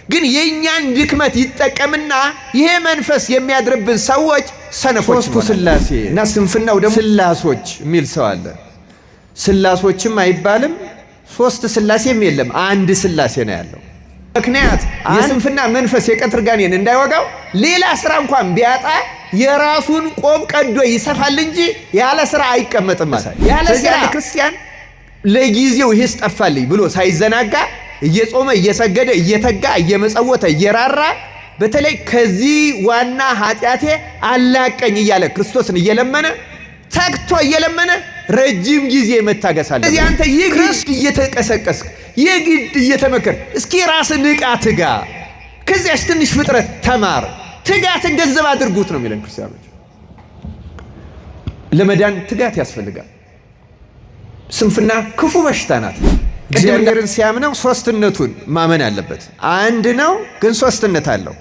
ግን የኛን ድክመት ይጠቀምና ይሄ መንፈስ የሚያድርብን ሰዎች ሰነፎች ሶስቱ ስላሴ እና ስንፍናው ደግሞ ስላሶች የሚል ሰው አለ። ስላሶችም አይባልም፣ ሶስት ስላሴም የለም፣ አንድ ስላሴ ነው ያለው። ምክንያት የስንፍና መንፈስ የቀትር ጋኔን እንዳይወጋው ሌላ ስራ እንኳን ቢያጣ የራሱን ቆብ ቀዶ ይሰፋል እንጂ ያለ ስራ አይቀመጥም። ያለ ስራ ክርስቲያን ለጊዜው ይህስ ጠፋልኝ ብሎ ሳይዘናጋ እየጾመ እየሰገደ እየተጋ እየመጸወተ እየራራ በተለይ ከዚህ ዋና ኃጢአቴ አላቀኝ እያለ ክርስቶስን እየለመነ ተግቶ እየለመነ ረጅም ጊዜ መታገስ አለ። ስለዚህ አንተ የግድ እየተቀሰቀስክ የግድ እየተመከር እስኪ ራስ ንቃ፣ ትጋ፣ ከዚያች ትንሽ ፍጥረት ተማር፣ ትጋትን ገንዘብ አድርጉት ነው የሚለን ክርስቲያኖች። ለመዳን ትጋት ያስፈልጋል። ስንፍና ክፉ በሽታ ናት። እግዚአብሔርን ሲያምነው ሶስትነቱን ማመን አለበት። አንድ ነው ግን ሶስትነት አለው።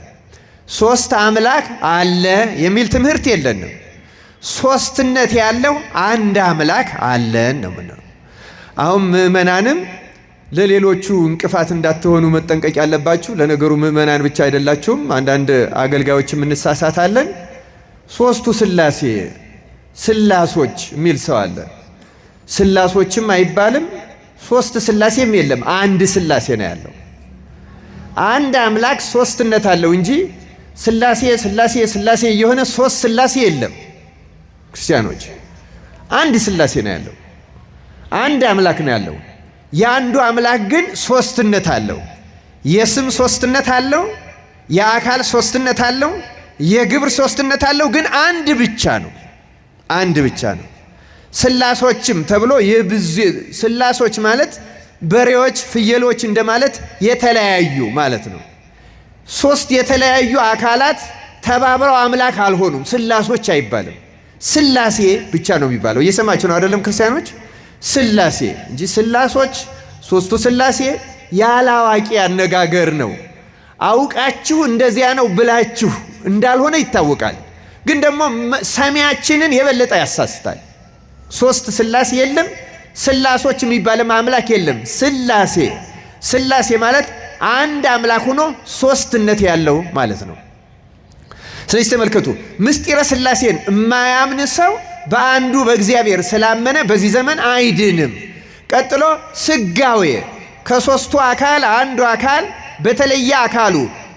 ሶስት አምላክ አለ የሚል ትምህርት የለንም። ሶስትነት ያለው አንድ አምላክ አለን ነው ምነው። አሁን ምእመናንም ለሌሎቹ እንቅፋት እንዳትሆኑ መጠንቀቅ ያለባችሁ። ለነገሩ ምእመናን ብቻ አይደላችሁም፣ አንዳንድ አገልጋዮችም እንሳሳታለን። ሶስቱ ስላሴ ስላሶች የሚል ሰው አለ። ስላሶችም አይባልም፣ ሶስት ስላሴም የለም፣ አንድ ስላሴ ነው ያለው። አንድ አምላክ ሶስትነት አለው እንጂ ስላሴ ስላሴ ስላሴ የሆነ ሶስት ስላሴ የለም። ክርስቲያኖች አንድ ስላሴ ነው ያለው፣ አንድ አምላክ ነው ያለው። የአንዱ አምላክ ግን ሶስትነት አለው። የስም ሶስትነት አለው፣ የአካል ሶስትነት አለው፣ የግብር ሶስትነት አለው። ግን አንድ ብቻ ነው፣ አንድ ብቻ ነው። ስላሶችም ተብሎ የብዙ ስላሶች ማለት በሬዎች፣ ፍየሎች እንደማለት የተለያዩ ማለት ነው። ሶስት የተለያዩ አካላት ተባብረው አምላክ አልሆኑም፣ ስላሶች አይባልም። ስላሴ ብቻ ነው የሚባለው። እየሰማችሁ ነው አይደለም ክርስቲያኖች? ስላሴ እንጂ ስላሶች ሶስቱ ስላሴ ያላዋቂ አነጋገር ነው። አውቃችሁ እንደዚያ ነው ብላችሁ እንዳልሆነ ይታወቃል። ግን ደግሞ ሰሚያችንን የበለጠ ያሳስታል። ሶስት ስላሴ የለም፣ ስላሶች የሚባልም አምላክ የለም። ስላሴ ስላሴ ማለት አንድ አምላክ ሆኖ ሶስትነት ያለው ማለት ነው። ስለዚህ ተመልከቱ፣ ምስጢረ ስላሴን የማያምን ሰው በአንዱ በእግዚአብሔር ስላመነ በዚህ ዘመን አይድንም። ቀጥሎ ስጋዌ ከሶስቱ አካል አንዱ አካል በተለየ አካሉ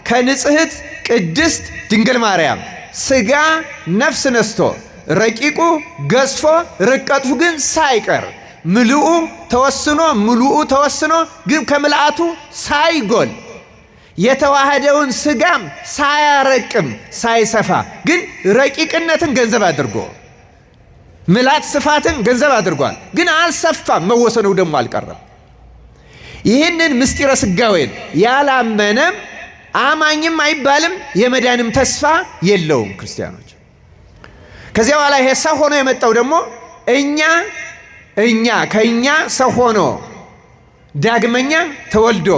ከንጽሕት ቅድስት ድንግል ማርያም ስጋ ነፍስ ነስቶ ረቂቁ ገዝፎ ርቀቱ ግን ሳይቀር ምልኡ ተወስኖ ግን ከምልአቱ ሳይጎል የተዋህደውን ስጋም ሳያረቅም ሳይሰፋ ግን ረቂቅነትን ገንዘብ አድርጎ ምልአት ስፋትን ገንዘብ አድርጓል። ግን አልሰፋም፣ መወሰኑ ደግሞ አልቀረም። ይህንን ምስጢረ ስጋዌን ያላመነም አማኝም አይባልም፣ የመዳንም ተስፋ የለውም። ክርስቲያኖች ከዚያ በኋላ ይሄ ሰው ሆኖ የመጣው ደግሞ ከእኛ ሰው ሆኖ ዳግመኛ ተወልዶ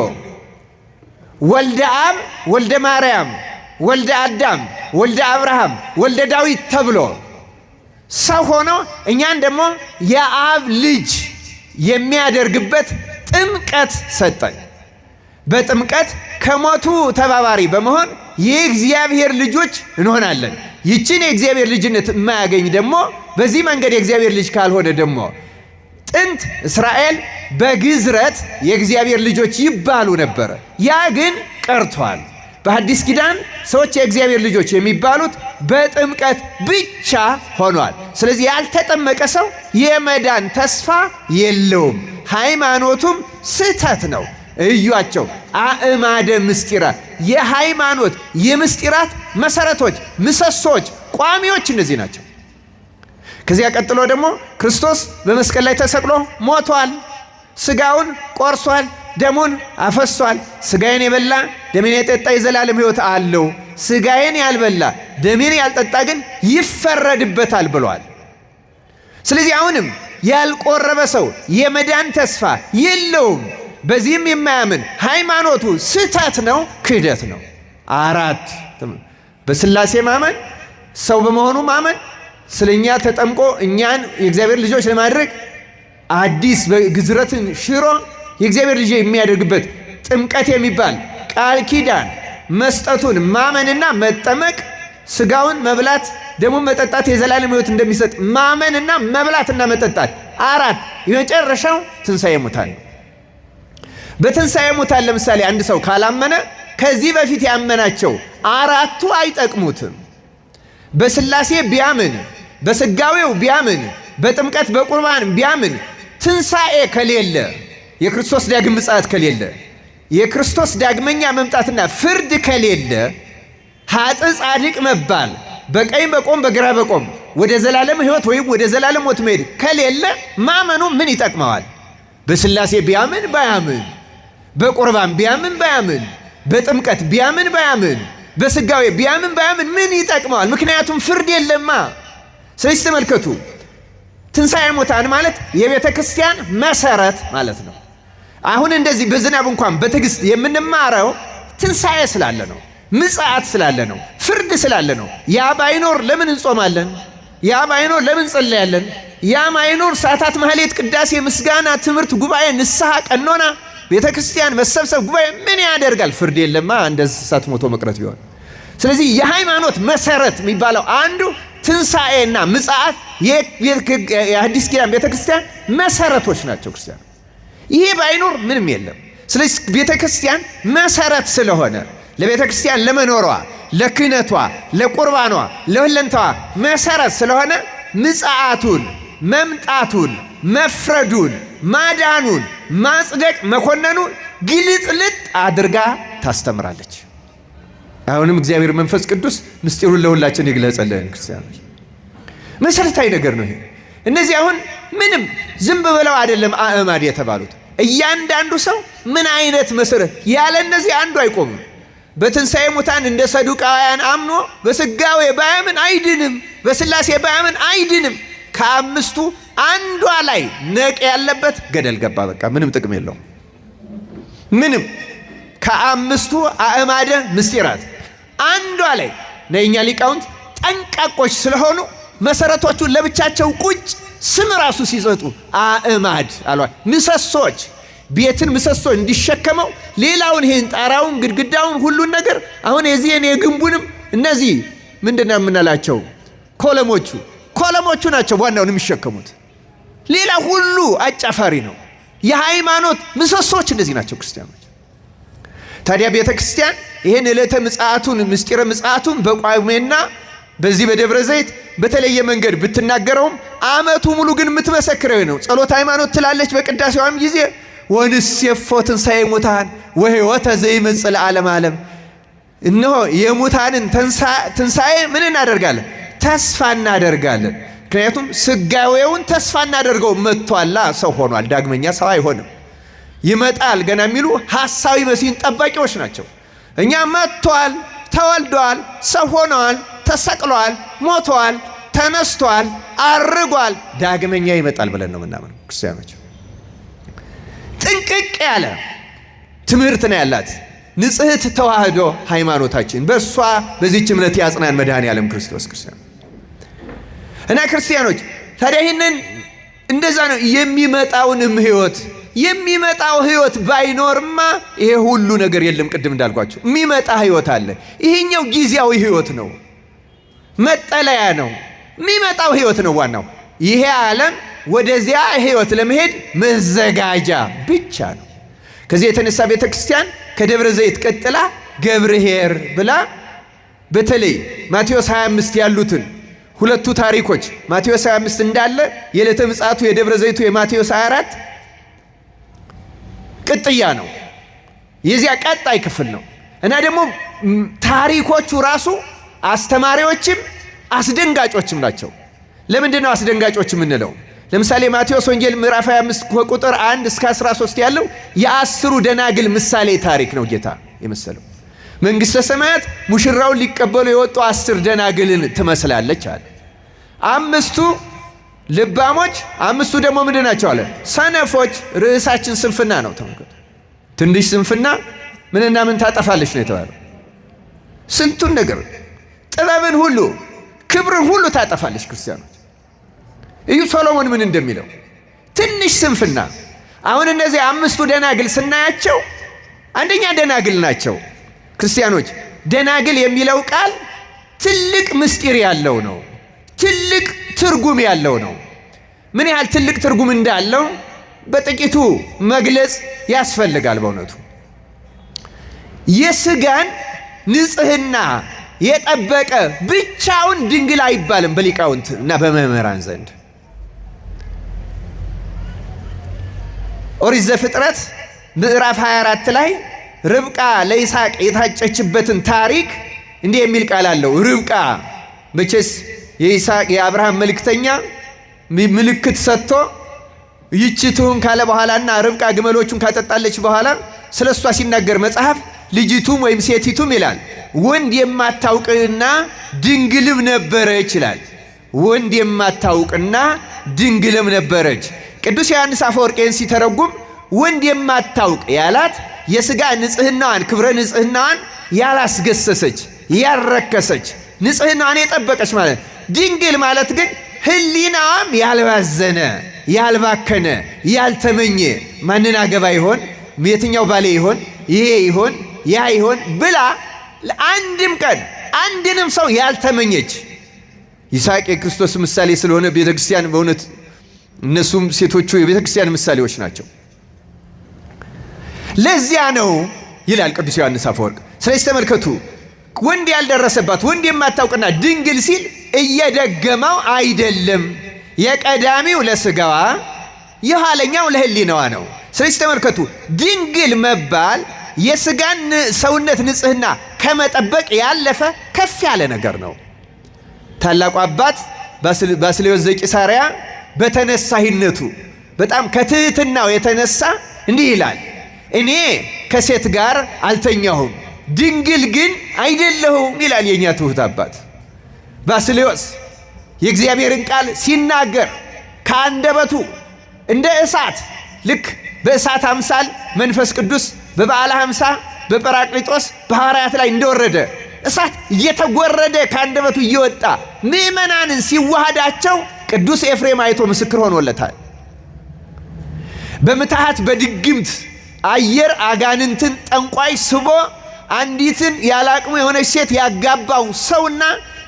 ወልደ አብ ወልደ ማርያም ወልደ አዳም ወልደ አብርሃም ወልደ ዳዊት ተብሎ ሰው ሆኖ እኛን ደግሞ የአብ ልጅ የሚያደርግበት ጥምቀት ሰጠን። በጥምቀት ከሞቱ ተባባሪ በመሆን የእግዚአብሔር ልጆች እንሆናለን። ይችን የእግዚአብሔር ልጅነት የማያገኝ ደግሞ በዚህ መንገድ የእግዚአብሔር ልጅ ካልሆነ ደግሞ ጥንት እስራኤል በግዝረት የእግዚአብሔር ልጆች ይባሉ ነበረ። ያ ግን ቀርቷል። በአዲስ ኪዳን ሰዎች የእግዚአብሔር ልጆች የሚባሉት በጥምቀት ብቻ ሆኗል። ስለዚህ ያልተጠመቀ ሰው የመዳን ተስፋ የለውም፣ ሃይማኖቱም ስህተት ነው። እዩአቸው፣ አእማደ ምስጢራት፣ የሃይማኖት የምስጢራት መሰረቶች፣ ምሰሶች፣ ቋሚዎች እነዚህ ናቸው። ከዚያ ቀጥሎ ደግሞ ክርስቶስ በመስቀል ላይ ተሰቅሎ ሞቷል፣ ስጋውን ቆርሷል፣ ደሙን አፈሷል። ስጋዬን የበላ ደሜን የጠጣ የዘላለም ሕይወት አለው፣ ስጋዬን ያልበላ ደሜን ያልጠጣ ግን ይፈረድበታል ብሏል። ስለዚህ አሁንም ያልቆረበ ሰው የመዳን ተስፋ የለውም። በዚህም የማያምን ሃይማኖቱ ስህተት ነው፣ ክህደት ነው። አራት በስላሴ ማመን፣ ሰው በመሆኑ ማመን፣ ስለኛ ተጠምቆ እኛን የእግዚአብሔር ልጆች ለማድረግ አዲስ ግዝረትን ሽሮ የእግዚአብሔር ልጅ የሚያደርግበት ጥምቀት የሚባል ቃል ኪዳን መስጠቱን ማመንና መጠመቅ፣ ስጋውን መብላት ደግሞ መጠጣት የዘላለም ሕይወት እንደሚሰጥ ማመንና መብላትና መጠጣት። 4 የመጨረሻው ትንሣኤ ሙታን ነው። በትንሣኤ ሙታን ለምሳሌ አንድ ሰው ካላመነ ከዚህ በፊት ያመናቸው 4ቱ አይጠቅሙትም። በሥላሴ ቢያምን፣ በስጋዌው ቢያምን፣ በጥምቀት በቁርባን ቢያምን ትንሣኤ ከሌለ፣ የክርስቶስ ዳግም ምጽአት ከሌለ፣ የክርስቶስ ዳግመኛ መምጣትና ፍርድ ከሌለ፣ ኃጥእ ጻድቅ መባል፣ በቀኝ በቆም በግራ በቆም ወደ ዘላለም ሕይወት ወይም ወደ ዘላለም ሞት መሄድ ከሌለ ማመኑ ምን ይጠቅመዋል? በሥላሴ ቢያምን ባያምን፣ በቁርባን ቢያምን ባያምን፣ በጥምቀት ቢያምን ባያምን፣ በስጋዌ ቢያምን ባያምን ምን ይጠቅመዋል? ምክንያቱም ፍርድ የለማ። ስለዚህ ተመልከቱ፣ ትንሣኤ ሙታን ማለት የቤተ ክርስቲያን መሰረት ማለት ነው። አሁን እንደዚህ በዝናብ እንኳን በትዕግስት የምንማረው ትንሣኤ ስላለ ነው፣ ምጽአት ስላለ ነው፣ ፍርድ ስላለ ነው። ያ ባይኖር ለምን እንጾማለን? ያ ባይኖር ለምን እንጸለያለን? ያ ባይኖር ሰዓታት፣ ማህሌት፣ ቅዳሴ፣ ምስጋና፣ ትምህርት፣ ጉባኤ፣ ንስሐ፣ ቀኖና፣ ቤተ ክርስቲያን መሰብሰብ፣ ጉባኤ ምን ያደርጋል? ፍርድ የለማ እንደ እንስሳት ሞቶ መቅረት ቢሆን። ስለዚህ የሃይማኖት መሰረት የሚባለው አንዱ ትንሣኤና ምጽአት የአዲስ ኪዳን ቤተ ክርስቲያን መሰረቶች ናቸው። ክርስቲያን ይሄ ባይኖር ምንም የለም። ስለዚህ ቤተ ክርስቲያን መሰረት ስለሆነ ለቤተ ክርስቲያን ለመኖሯ፣ ለክህነቷ፣ ለቁርባኗ፣ ለሁለንታዋ መሰረት ስለሆነ ምጽአቱን፣ መምጣቱን፣ መፍረዱን፣ ማዳኑን፣ ማጽደቅ፣ መኮነኑን ግልጥልጥ አድርጋ ታስተምራለች። አሁንም እግዚአብሔር መንፈስ ቅዱስ ምስጢሩን ለሁላችን ይግለጸልን። ክርስቲያኖች መሰረታዊ ነገር ነው ይሄ። እነዚህ አሁን ምንም ዝም ብለው አይደለም አእማድ የተባሉት። እያንዳንዱ ሰው ምን አይነት መሰረት ያለ እነዚህ አንዱ አይቆምም። በትንሣኤ ሙታን እንደ ሰዱቃውያን አምኖ በስጋዌ ባያምን አይድንም፣ በሥላሴ ባያምን አይድንም። ከአምስቱ አንዷ ላይ ነቅ ያለበት ገደል ገባ። በቃ ምንም ጥቅም የለውም። ምንም ከአምስቱ አእማደ ምስጢራት አንዷ ላይ ነኛ ሊቃውንት ጠንቃቆች ስለሆኑ መሰረቶቹን ለብቻቸው ቁጭ ስም ራሱ ሲሰጡ አእማድ አሏል። ምሰሶች፣ ቤትን ምሰሶ እንዲሸከመው ሌላውን ይሄን ጣራውን፣ ግድግዳውን፣ ሁሉን ነገር አሁን የዚህን የግንቡንም እነዚህ ምንድነው የምንላቸው ኮለሞቹ ናቸው ዋናውን የሚሸከሙት። ሌላ ሁሉ አጫፋሪ ነው። የሃይማኖት ምሰሶች እነዚህ ናቸው ክርስቲያኖች። ታዲያ ቤተ ክርስቲያን ይህን ዕለተ ምጽአቱን ምስጢረ ምጽአቱን በቋሜና በዚህ በደብረ ዘይት በተለየ መንገድ ብትናገረውም ዓመቱ ሙሉ ግን የምትመሰክረው ነው። ጸሎት ሃይማኖት ትላለች በቅዳሴዋም ጊዜ ወንሴፎ ትንሣኤ ሙታን ወሕይወተ ዘይመጽእ ለዓለመ ዓለም። እነሆ የሙታንን ትንሣኤ ምን እናደርጋለን? ተስፋ እናደርጋለን። ምክንያቱም ስጋዌውን ተስፋ እናደርገው መጥቷላ፣ ሰው ሆኗል። ዳግመኛ ሰው አይሆንም፣ ይመጣል ገና የሚሉ ሐሳዊ መሲህን ጠባቂዎች ናቸው። እኛ መጥቷል፣ ተወልዷል፣ ሰው ሆነዋል፣ ተሰቅሏል፣ ሞቷል፣ ተነስቷል፣ አርጓል፣ ዳግመኛ ይመጣል ብለን ነው የምናምነው ክርስቲያኖች። ጥንቅቅ ያለ ትምህርት ነው ያላት ንጽሕት ተዋህዶ ሃይማኖታችን። በእሷ በዚህች እምነት ያጽናን መድኃኔ ዓለም ክርስቶስ። ክርስቲያን እና ክርስቲያኖች ታዲያ ይህንን እንደዛ ነው የሚመጣውንም የሚመጣው ሕይወት ባይኖርማ ይሄ ሁሉ ነገር የለም። ቅድም እንዳልኳቸው የሚመጣ ሕይወት አለ። ይሄኛው ጊዜያዊ ሕይወት ነው፣ መጠለያ ነው። የሚመጣው ሕይወት ነው ዋናው። ይሄ ዓለም ወደዚያ ሕይወት ለመሄድ መዘጋጃ ብቻ ነው። ከዚህ የተነሳ ቤተ ክርስቲያን ከደብረ ዘይት ቀጥላ ገብርኄር ብላ በተለይ ማቴዎስ 25 ያሉትን ሁለቱ ታሪኮች ማቴዎስ 25 እንዳለ የዕለተ ምጽአቱ የደብረ ዘይቱ የማቴዎስ 24 ቅጥያ ነው። የዚያ ቀጣይ ክፍል ነው እና ደግሞ ታሪኮቹ ራሱ አስተማሪዎችም አስደንጋጮችም ናቸው። ለምንድን ነው አስደንጋጮች የምንለው? ለምሳሌ ማቴዎስ ወንጌል ምዕራፍ 25 ከቁጥር 1 እስከ 13 ያለው የ10 ደናግል ምሳሌ ታሪክ ነው። ጌታ የመሰለው መንግሥተ ሰማያት ሙሽራውን ሊቀበሉ የወጡ 10 ደናግልን ትመስላለች አለ። 5ቱ ልባሞች፣ 5ቱ ደግሞ ምንድን ናቸው አለ? ሰነፎች። ርዕሳችን ስንፍና ነው። ተመልከቱ። ትንሽ ስንፍና ምንና ምን ታጠፋለች ነው የተባለው። ስንቱን ነገር ጥበብን ሁሉ ክብርን ሁሉ ታጠፋለች። ክርስቲያኖች እዩ ሶሎሞን ምን እንደሚለው ትንሽ ስንፍና። አሁን እነዚህ 5ቱ ደናግል ስናያቸው አንደኛ ደናግል ናቸው። ክርስቲያኖች ደናግል የሚለው ቃል ትልቅ ምስጢር ያለው ነው። ትልቅ ትርጉም ያለው ነው። ምን ያህል ትልቅ ትርጉም እንዳለው በጥቂቱ መግለጽ ያስፈልጋል። በእውነቱ የሥጋን ንጽሕና የጠበቀ ብቻውን ድንግል አይባልም በሊቃውንት እና በመምህራን ዘንድ። ኦሪት ዘፍጥረት ምዕራፍ 24 ላይ ርብቃ ለይስሐቅ የታጨችበትን ታሪክ እንዲህ የሚል ቃል አለው። ርብቃ መቼስ የይስሐቅ የአብርሃም መልእክተኛ ምልክት ሰጥቶ ይህች ትሁን ካለ በኋላና ርብቃ ግመሎቹን ካጠጣለች በኋላ ስለ እሷ ሲናገር መጽሐፍ ልጅቱም ወይም ሴቲቱም ይላል ወንድ የማታውቅና ድንግልም ነበረች ይላል። ወንድ የማታውቅና ድንግልም ነበረች። ቅዱስ ዮሐንስ አፈወርቄን ሲተረጉም ወንድ የማታውቅ ያላት የሥጋ ንጽሕናዋን ክብረ ንጽሕናዋን ያላስገሰሰች ያልረከሰች ንጽሕናዋን የጠበቀች ማለት። ድንግል ማለት ግን ሕሊናዋም ያልባዘነ ያልባከነ ያልተመኘ ማንን አገባ ይሆን የትኛው ባሌ ይሆን ይሄ ይሆን ያ ይሆን ብላ አንድም ቀን አንድንም ሰው ያልተመኘች። ይስሐቅ የክርስቶስ ምሳሌ ስለሆነ ቤተክርስቲያን በእውነት እነሱም ሴቶቹ የቤተክርስቲያን ምሳሌዎች ናቸው። ለዚያ ነው ይላል ቅዱስ ዮሐንስ አፈወርቅ። ስለዚህ ተመልከቱ፣ ወንድ ያልደረሰባት ወንድ የማታውቅና ድንግል ሲል እየደገመው አይደለም። የቀዳሚው ለሥጋዋ የኋለኛው ለሕሊናዋ ነው። ስለዚህ ተመልከቱ፣ ድንግል መባል የሥጋን ሰውነት ንጽሕና ከመጠበቅ ያለፈ ከፍ ያለ ነገር ነው። ታላቁ አባት ባስልዮስ ዘቂሳርያ በተነሳሂነቱ በጣም ከትህትናው የተነሳ እንዲህ ይላል፣ እኔ ከሴት ጋር አልተኛሁም ድንግል ግን አይደለሁም ይላል የኛ ትሁት አባት ባስልዮስ። የእግዚአብሔርን ቃል ሲናገር ከአንደበቱ እንደ እሳት ልክ በእሳት አምሳል መንፈስ ቅዱስ በበዓለ ሃምሳ በጰራቅሊጦስ በሐዋርያት ላይ እንደወረደ እሳት እየተጎረደ ከአንደበቱ እየወጣ ምእመናንን ሲዋሃዳቸው ቅዱስ ኤፍሬም አይቶ ምስክር ሆኖለታል። በምትሃት በድግምት አየር አጋንንትን ጠንቋይ ስቦ አንዲትን ያላቅሙ የሆነች ሴት ያጋባው ሰውና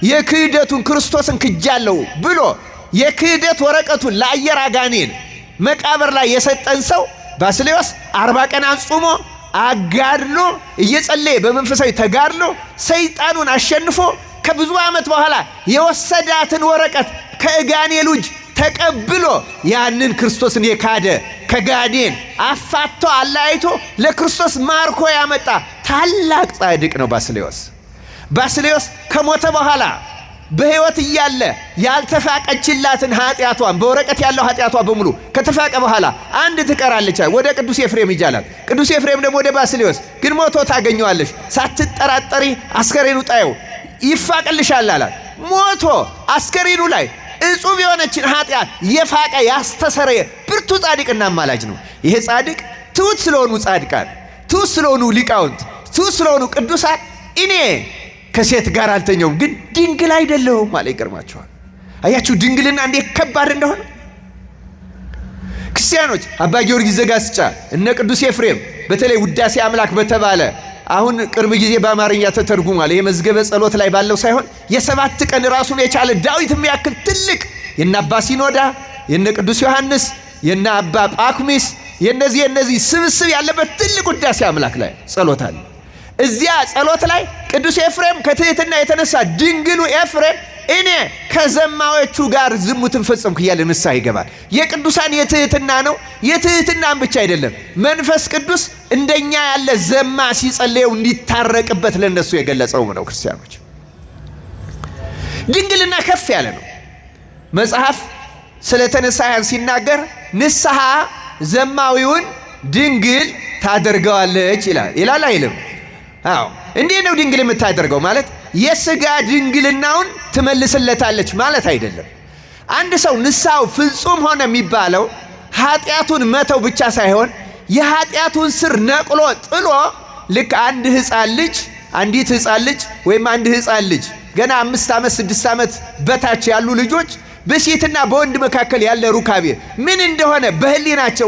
የክህደቱን ክርስቶስን ክጃለው ብሎ የክህደት ወረቀቱን ለአየር አጋኔን መቃብር ላይ የሰጠን ሰው ባስልዮስ 40 ቀን አጽሞ አጋድሎ እየጸለየ በመንፈሳዊ ተጋድሎ ሰይጣኑን አሸንፎ ከብዙ ዓመት በኋላ የወሰዳትን ወረቀት ከእጋኔሉ እጅ ተቀብሎ ያንን ክርስቶስን የካደ ከጋኔን አፋቶ አለያይቶ ለክርስቶስ ማርኮ ያመጣ ታላቅ ጻድቅ ነው ባስልዮስ። ባስልዮስ ከሞተ በኋላ በሕይወት እያለ ያልተፋቀችላትን ኃጢአቷን በወረቀት ያለው ኃጢአቷ በሙሉ ከተፋቀ በኋላ አንድ ትቀራለች። ወደ ቅዱስ ኤፍሬም ይጃላል። ቅዱስ ኤፍሬም ደግሞ ወደ ባስልዮስ ግን ሞቶ ታገኘዋለሽ፣ ሳትጠራጠሪ አስከሬኑ ጣየው ይፋቅልሻል አላት። ሞቶ አስከሬኑ ላይ እጹብ የሆነችን ኃጢአት የፋቀ ያስተሰረየ ብርቱ ጻድቅና አማላጅ ነው። ይሄ ጻድቅ ትሑት ስለሆኑ ጻድቃን፣ ትሑት ስለሆኑ ሊቃውንት፣ ትሑት ስለሆኑ ቅዱሳን እኔ ከሴት ጋር አልተኛውም ግን ድንግል አይደለሁም ማለት ይገርማቸዋል። አያችሁ ድንግልና እንዴት ከባድ እንደሆነ። ክርስቲያኖች አባ ጊዮርጊስ ዘጋስጫ እነ ቅዱስ ኤፍሬም በተለይ ውዳሴ አምላክ በተባለ አሁን ቅርብ ጊዜ በአማርኛ ተተርጉሟል። የመዝገበ ጸሎት ላይ ባለው ሳይሆን የ7 ቀን ራሱን የቻለ ዳዊት የሚያክል ትልቅ የነ አባ ሲኖዳ የነ ቅዱስ ዮሐንስ የነ አባ ጳኩሚስ የነዚህ ስብስብ ያለበት ትልቅ ውዳሴ አምላክ ላይ ጸሎት አለ። እዚያ ጸሎት ላይ ቅዱስ ኤፍሬም ከትህትና የተነሳ ድንግሉ ኤፍሬም እኔ ከዘማዎቹ ጋር ዝሙትን ፈጸምኩ እያለ ንስሐ ይገባል። የቅዱሳን የትህትና ነው። የትህትናም ብቻ አይደለም፣ መንፈስ ቅዱስ እንደኛ ያለ ዘማ ሲጸልየው እንዲታረቅበት ለነሱ የገለጸው ነው። ክርስቲያኖች ድንግልና ከፍ ያለ ነው። መጽሐፍ ስለተነሳያን ሲናገር ንስሐ ዘማዊውን ድንግል ታደርገዋለች ይላል አይልም? አዎ እንዴት ነው ድንግል የምታደርገው ማለት የሥጋ ድንግልናውን ትመልስለታለች ማለት አይደለም። አንድ ሰው ንስሐው ፍጹም ሆነ የሚባለው ኃጢአቱን መተው ብቻ ሳይሆን የኃጢአቱን ስር ነቅሎ ጥሎ ልክ አንዲት ሕፃን ልጅ ወይም አንድ ሕፃን ልጅ ገና 5 ዓመት 6 ዓመት በታች ያሉ ልጆች በሴትና በወንድ መካከል ያለ ሩካቤ ምን እንደሆነ በሕሊናቸው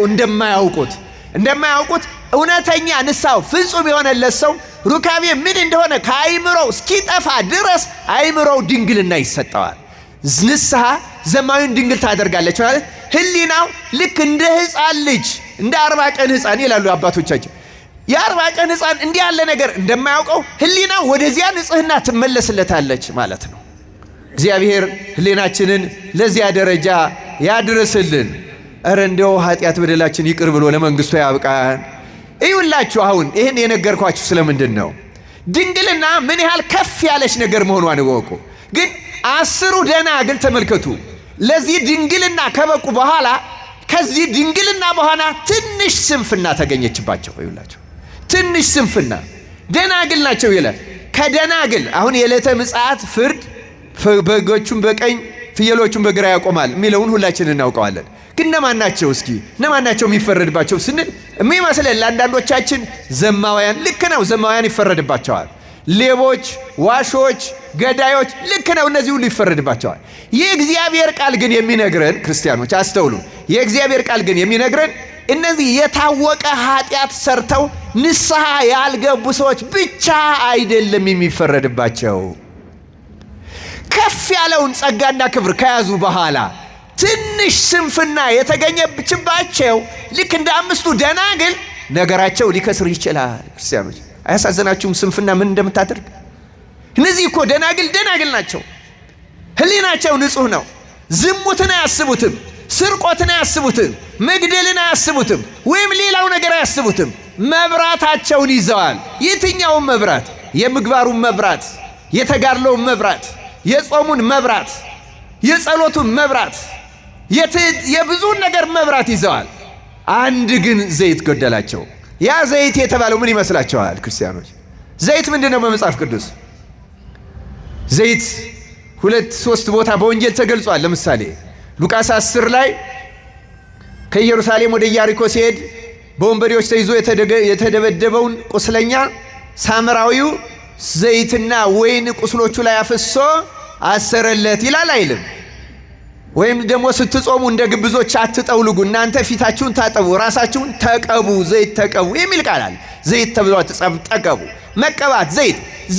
እንደማያውቁት እውነተኛ ንስሐው ፍጹም የሆነለት ሰው ሩካቤ ምን እንደሆነ ከአይምሮው እስኪጠፋ ድረስ አይምሮው ድንግልና ይሰጠዋል። ንስሐ ዘማዊን ድንግል ታደርጋለች ማለት ህሊናው ልክ እንደ ሕፃን ልጅ እንደ 40 ቀን ሕፃን ይላሉ አባቶቻችን። የ40 ቀን ሕፃን እንዲህ ያለ ነገር እንደማያውቀው ህሊናው ወደዚያ ንጽህና ትመለስለታለች ማለት ነው። እግዚአብሔር ህሊናችንን ለዚያ ደረጃ ያድርስልን። እረ እንደው ኃጢአት በደላችን ይቅር ብሎ ለመንግስቱ ያብቃን። ይውላችሁ አሁን ይህን የነገርኳችሁ ስለምንድን ነው? ድንግልና ምን ያህል ከፍ ያለች ነገር መሆኗን እወቁ። ግን 10ሩ ደናግል ተመልከቱ። ለዚህ ድንግልና ከበቁ በኋላ ከዚህ ድንግልና በኋላ ትንሽ ስንፍና ተገኘችባቸው። ይውላችሁ ትንሽ ስንፍና ደናግል ናቸው ይላል። ከደናግል አሁን የዕለተ ምጽአት ፍርድ በጎቹን በቀኝ ፍየሎቹን በግራ ያቆማል የሚለውን ሁላችን እናውቀዋለን። ግን እነማን ናቸው? እስኪ እነማን ናቸው የሚፈረድባቸው ስንል የሚመስለን ለአንዳንዶቻችን ዘማውያን። ልክ ነው፣ ዘማውያን ይፈረድባቸዋል። ሌቦች፣ ዋሾች፣ ገዳዮች ልክ ነው፣ እነዚህ ሁሉ ይፈረድባቸዋል። የእግዚአብሔር ቃል ግን የሚነግረን ክርስቲያኖች አስተውሉ። የእግዚአብሔር ቃል ግን የሚነግረን እነዚህ የታወቀ ኃጢአት ሰርተው ንስሐ ያልገቡ ሰዎች ብቻ አይደለም የሚፈረድባቸው። ከፍ ያለውን ጸጋና ክብር ከያዙ በኋላ ትንሽ ስንፍና የተገኘችባቸው ልክ እንደ 5ቱ ደናግል ነገራቸው ሊከስር ይችላል። ክርስቲያኖች አያሳዘናችሁም? ስንፍና ምን እንደምታደርግ። እነዚህ እኮ ደናግል ናቸው። ህሊናቸው ንጹህ ነው። ዝሙትን አያስቡትም፣ ስርቆትን አያስቡትም፣ መግደልን አያስቡትም፣ ወይም ሌላው ነገር አያስቡትም። መብራታቸውን ይዘዋል። የትኛውን መብራት? የምግባሩን መብራት፣ የተጋድሎውን መብራት፣ የጾሙን መብራት፣ የጸሎቱን መብራት፣ የብዙን ነገር መብራት ይዘዋል። አንድ ግን ዘይት ጎደላቸው። ያ ዘይት የተባለው ምን ይመስላችኋል ክርስቲያኖች? ዘይት ምንድን ነው? በመጽሐፍ ቅዱስ ዘይት 2-3 ቦታ በወንጌል ተገልጿል። ለምሳሌ ሉቃስ 10 ላይ ከኢየሩሳሌም ወደ ኢያሪኮ ሲሄድ በወንበዴዎች ተይዞ የተደበደበውን ቁስለኛ ሳምራዊው ዘይትና ወይን ቁስሎቹ ላይ አፍሶ አሰረለት ይላል አይልም? ወይም ደግሞ ስትጾሙ እንደ ግብዞች አትጠውልጉ፣ እናንተ ፊታችሁን ታጠቡ፣ ራሳችሁን ተቀቡ፣ ዘይት ተቀቡ የሚል ቃል አለ። ዘይት ተብሎ ተቀቡ፣ መቀባት።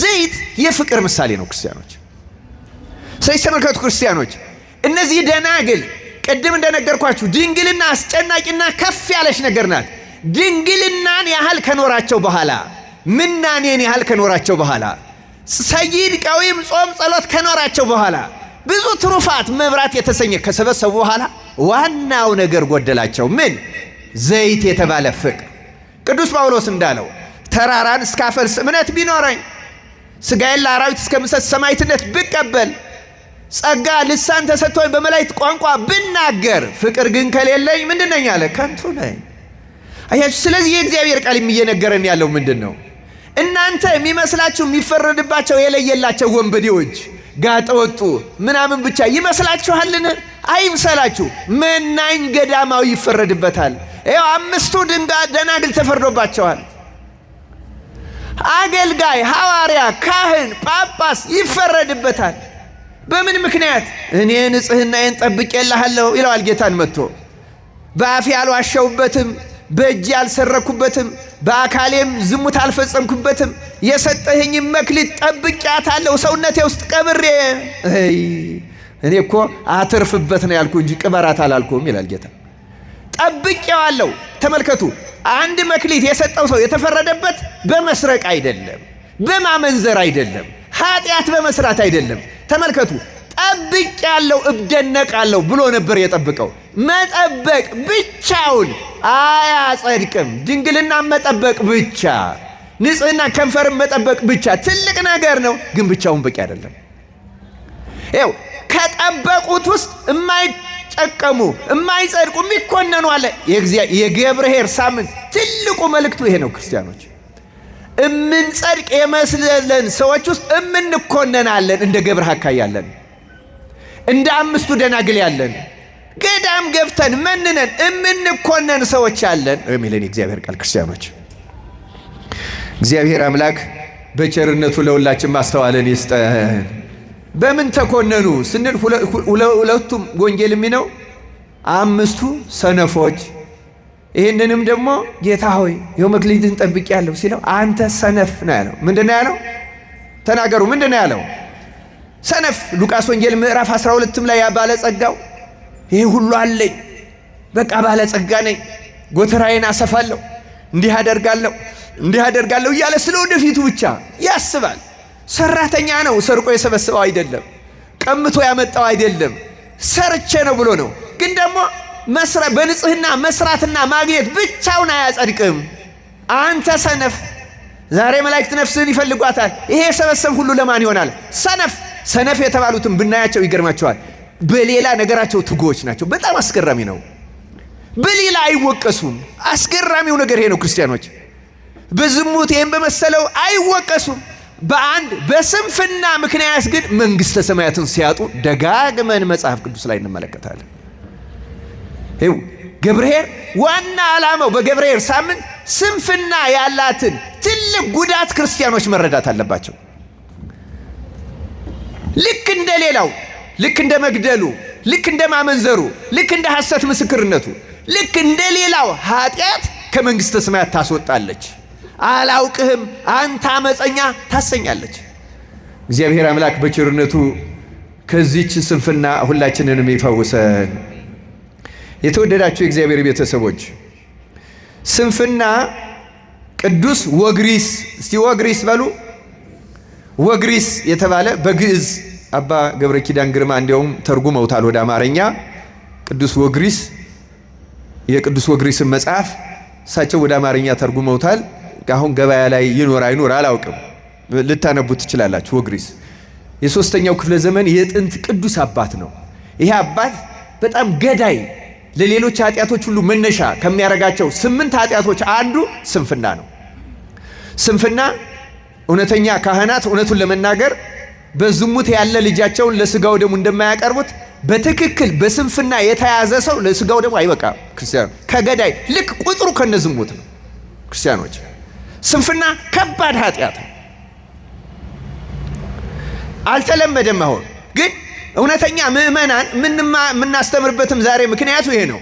ዘይት የፍቅር ምሳሌ ነው ክርስቲያኖች። ስለዚህ ተመልከቱ ክርስቲያኖች፣ እነዚህ ደናግል ቅድም እንደነገርኳችሁ ድንግልና አስጨናቂና ከፍ ያለች ነገር ናት። ድንግልናን ያህል ከኖራቸው በኋላ፣ ምናኔን ያህል ከኖራቸው በኋላ፣ ሰይድ ቀዊም ጾም ጸሎት ከኖራቸው በኋላ፣ ብዙ ትሩፋት መብራት የተሰኘ ከሰበሰቡ በኋላ ዋናው ነገር ጎደላቸው። ምን? ዘይት የተባለ ፍቅር። ቅዱስ ጳውሎስ እንዳለው ተራራን እስካፈልስ እምነት ቢኖረኝ፣ ሥጋዬን ለአራዊት እስከምሰጥ ሰማዕትነት ብቀበል፣ ጸጋ ልሳን ተሰጥቶኝ በመላእክት ቋንቋ ብናገር፣ ፍቅር ግን ከሌለኝ ምንድን ነኝ አለ? ከንቱ ነኝ። አያችሁ። ስለዚህ የእግዚአብሔር ቃል እየነገረን ያለው ምንድን ነው? እናንተ የሚመስላችሁ የሚፈረድባቸው የለየላቸው ወንበዴዎች ጋጠወጡ ምናምን ብቻ ይመስላችኋልን? አይምሰላችሁ። መናኝ ገዳማዊ ይፈረድበታል። ይኸው 5ቱ ደናግል ተፈርዶባቸዋል። አገልጋይ፣ ሐዋርያ፣ ካህን፣ ጳጳስ ይፈረድበታል። በምን ምክንያት? እኔ ንጽሕናዬን ጠብቄልሃለሁ ይለዋል ጌታን መጥቶ። በአፌ አልዋሸሁበትም፣ በእጄ አልሰረኩበትም፣ በአካሌም ዝሙት አልፈጸምኩበትም፣ የሰጠኸኝ መክሊት ጠብቄያታለሁ ሰውነቴ ውስጥ ቀብሬ። እኔ እኮ አትርፍበት ነው ያልኩ እንጂ ቅበራት አላልኩም ይላል ጌታ። ጠብቄዋለሁ። ተመልከቱ፣ አንድ መክሊት የሰጠው ሰው የተፈረደበት በመስረቅ አይደለም፣ በማመንዘር አይደለም፣ ኃጢአት በመስራት አይደለም። ተመልከቱ፣ ጠብቄያለሁ እደነቃለሁ ብሎ ነበር የጠብቀው። መጠበቅ ብቻውን አያጸድቅም። ድንግልና መጠበቅ ብቻ፣ ንጽህና ከንፈርን መጠበቅ ብቻ ትልቅ ነገር ነው፣ ግን ብቻውን በቂ አይደለም። ይኸው ከጠበቁት ውስጥ የማይጠቀሙ የማይጸድቁ የሚኮነኑ አለ። የገብርኄር ሳምንት ትልቁ መልእክቱ ይሄ ነው ክርስቲያኖች። እምንጸድቅ የመስለን ሰዎች ውስጥ እምንኮነናለን። እንደ ገብረ ሐካይ ያለን፣ እንደ 5ቱ ደናግል ያለን፣ ገዳም ገብተን መንነን እምንኮነን ሰዎች አለን የሚለን የእግዚአብሔር ቃል ክርስቲያኖች። እግዚአብሔር አምላክ በቸርነቱ ለሁላችን ማስተዋልን ይስጠን። በምን ተኮነኑ ስንል ሁለቱም ወንጌል የሚነው 5ቱ ሰነፎች ይህንንም ደግሞ ጌታ ሆይ ይኸው መክሊትን ጠብቄአለሁ ሲለው አንተ ሰነፍ ነው ያለው። ምንድን ነው ያለው? ተናገሩ። ምንድን ነው ያለው? ሰነፍ። ሉቃስ ወንጌል ምዕራፍ 12 ላይ ያ ባለጸጋው ይሄ ሁሉ አለኝ፣ በቃ ባለጸጋ ነኝ፣ ጎተራዬን አሰፋለሁ፣ እንዲህ አደርጋለሁ እያለ ስለ ወደፊቱ ብቻ ያስባል። ሰራተኛ ነው፣ ሰርቆ የሰበሰበው አይደለም፣ ቀምቶ ያመጣው አይደለም፣ ሰርቼ ነው ብሎ ነው። ግን ደግሞ በንጽህና መስራትና ማግኘት ብቻውን አያጸድቅም። አንተ ሰነፍ። ዛሬ መላእክት ነፍስህን ይፈልጓታል። ይሄ የሰበሰብ ሁሉ ለማን ይሆናል? ሰነፍ። ሰነፍ የተባሉትን ብናያቸው ይገርማቸዋል። በሌላ ነገራቸው ትጉዎች ናቸው። በጣም አስገራሚ ነው። በሌላ አይወቀሱም። አስገራሚው ነገር ይሄ ነው። ክርስቲያኖች በዝሙት ይህም በመሰለው አይወቀሱም። በስንፍና ምክንያት ግን መንግሥተ ሰማያትን ሲያጡ ደጋግመን መጽሐፍ ቅዱስ ላይ እንመለከታለን። ይኸው ገብርኄር ዋና ዓላማው በገብርኄር ሳምንት ስንፍና ያላትን ትልቅ ጉዳት ክርስቲያኖች መረዳት አለባቸው። ልክ እንደ ሌላው፣ ልክ እንደ መግደሉ፣ ልክ እንደ ማመንዘሩ፣ ልክ እንደ ሐሰት ምስክርነቱ፣ ልክ እንደ ሌላው ኃጢአት ከመንግሥተ ሰማያት ታስወጣለች። አላውቅህም አንተ አመፀኛ ታሰኛለች። እግዚአብሔር አምላክ በቸርነቱ ከዚህች ስንፍና ሁላችንንም ይፈውሰን። የተወደዳችሁ የእግዚአብሔር ቤተሰቦች ስንፍና ቅዱስ ወግሪስ፣ እስቲ ወግሪስ በሉ። ወግሪስ የተባለ በግዕዝ አባ ገብረ ኪዳን ግርማ እንዲያውም ተርጉመውታል ወደ አማርኛ። ቅዱስ ወግሪስ የቅዱስ ወግሪስን መጽሐፍ እሳቸው ወደ አማርኛ ተርጉመውታል። አሁን ገበያ ላይ ይኖር አይኖር አላውቅም፣ ልታነቡት ትችላላችሁ። ወግሪስ የሶስተኛው ክፍለ ዘመን የጥንት ቅዱስ አባት ነው። ይሄ አባት በጣም ገዳይ፣ ለሌሎች ኃጢአቶች ሁሉ መነሻ ከሚያደርጋቸው 8 ኃጢአቶች አንዱ ስንፍና ነው። ስንፍና እውነተኛ ካህናት እውነቱን ለመናገር በዝሙት ያለ ልጃቸውን ለስጋው ደሙ እንደማያቀርቡት በትክክል በስንፍና የተያዘ ሰው ለስጋው ደሙ አይበቃም። ክርስቲያኖች ከገዳይ ልክ ቁጥሩ ከነዝሙት ነው። ክርስቲያኖች ስንፍና ከባድ ኃጢአት ነው። አልተለመደም። አሁን ግን እውነተኛ ምእመናን የምናስተምርበትም ዛሬ ምክንያቱ ይሄ ነው።